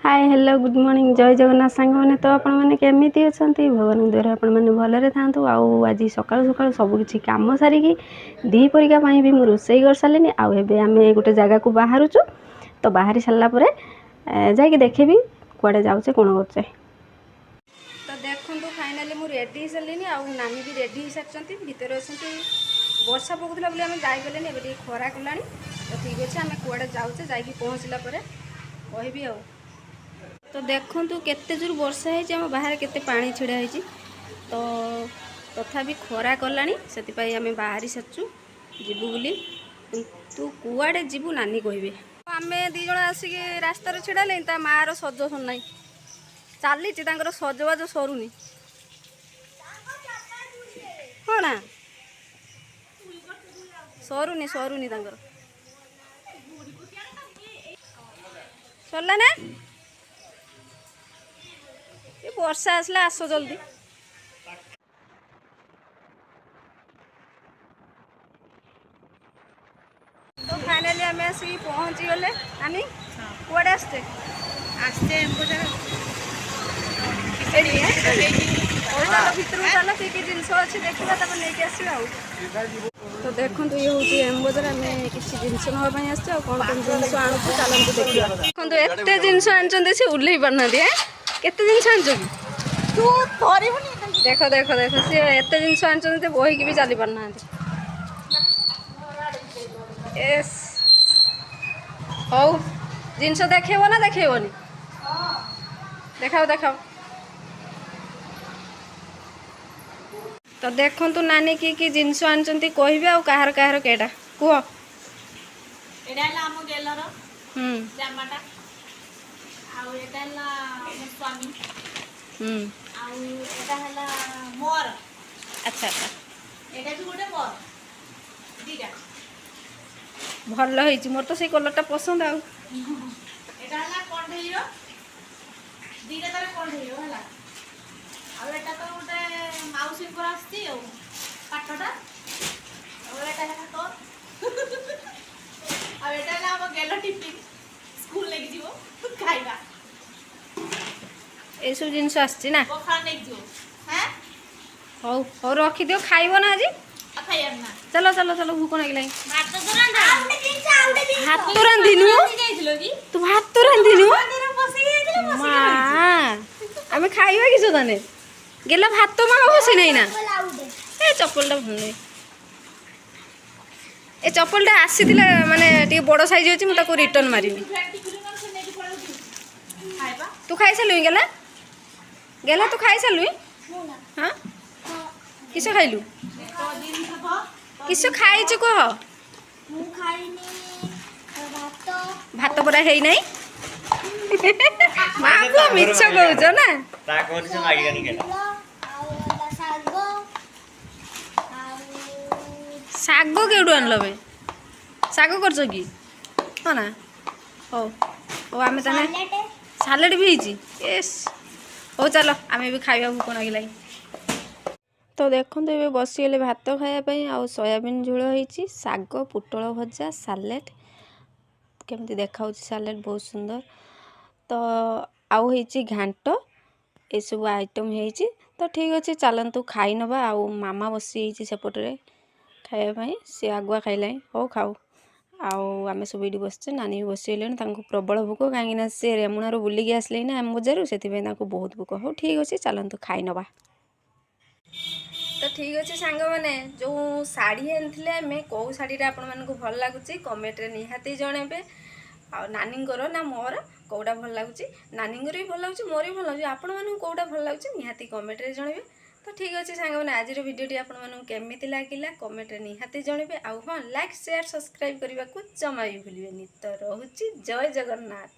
Hi hello good morning जय जगन्नाथ सांग मैंने तो आपण मैंने केमिति अछंती भगवान द्वार आपण मैंने भलरे थांतु आउ आज सकाळु सकाळु सब किछि काम सारिकी दी परिका पई भी मु रोसई कर सालेनी आउ एबे आमे गोटे जगह को बाहरुचु तो बाहरी साला परे जाई के देखेबी कुआडे जाउचे कोन करचे। तो देखंतु फाइनली मु रेडी सलेनी आउ नानी भी रेडी हिसाबचंती भीतर अछंती वर्षा पकुतला बोली आमे जाई गलेनी एबे टी खरा कलानी तो ठीक अछि आमे कुआडे जाउचे जाई के पहुंचला परे कहबी आउ। तो देखु केते जोर वर्षा है आम बाहर केते पानी छिड़ा है तो तथापि खरा कलानी से आम बाहरी सारचु जीवु बोली तू कुआडे जीवु नानी कहबे। आम दी जण आसिक रास्तार छिड़ा ले माँ सज सर चली सजबाज सरुनी हाँ ना सरुनी सरुनी सरला ना ये वर्षा आसला आस जल्दी। तो फाइनली आम आसिक पहुँची गले नानी कुआडे आसते आसते भितर चल कि जिनस अच्छे देखा नहीं आसवा। तो देखो ये हूँ एम बजार आम किसी जिनस नापी आस कौन कौन जिन आणुचु चलते देखिए। देखो एत जिनस आनी सी ओह्ल पारना केते जिनस आन देख देख देख सी एत जिनस आनी बोहीकि भी चली पारना एस हौ जिनस देखेब ना देखेबनी देखाओ देखाओ। तो देखु नानी कि जिनस आनी कहबे आ कहार कहार केटा कह अच्छा अच्छा भल है मोर तो से कलरटा पसंद आउ ये सब जिनस आसछि ना हौ हौ रखी दियो खाइब ना आज चलो चलो चलो भूक लगे हाथ तो रांधिनु तू भात तो रांधिनु आम खाइबा किस ताने गेला भात तो माँ बसी नहीं ना ए चप्पलटा भल नहीं ए चप्पलटा आसी माने बड़ साइज अच्छी मुझे रिटर्न मारिनी तू खाई सारू गेला गेला तू खाई सारू हाँ किस खाइलु किस खाई कह भात परा है नहीं माँ को मिछ कौच ना शाग केउठू आनल बे शाग कर कि हाँ ना हो हो आम ताने सालेड भी येस हो चलो आम भी खाइबा भूक लगे। तो देखो ये बसीगले भात खायापी आउ सोयाबीन झोल होती शाग पुटल भजा सालेड केमती देखा सालेड बहुत सुंदर तो आउ होती घांट ये सब आइटम होती तो ठीक अच्छे चलतु खाई नवा आउ मामा बसी सेपटे खायापी सी आगुआ खाइला हो खाऊ आउ आम सब ये बसचे नानी भी बसीगले प्रबल भोक कहीं सी रेमुणार बुलिकी आसले ना आम बजार से बहुत भोक हो ठीक अच्छे चलतु खाई नवा। तो ठीक अच्छे सांग मैंने जो शाढ़ी आनी आम कौ शाढ़ी आपण मानक भल लगुच कमेंट निहाती जनइबे आ नानी ना मोर कौटा भल लगुच नानी भी भल लगुच मोर भी भल लगुच आपण मानक कौटा भल लगुच निहाती कमेंट जनइबे। तो ठीक अच्छे सांग मैंने आज भिडियोटी आपण मानक केमिति लागिला कमेंट निहाती जनइबे आउ हाँ लाइक शेयर सब्सक्राइब करने को जमा भी भूलिबेनि। तो रहुची जय जगन्नाथ।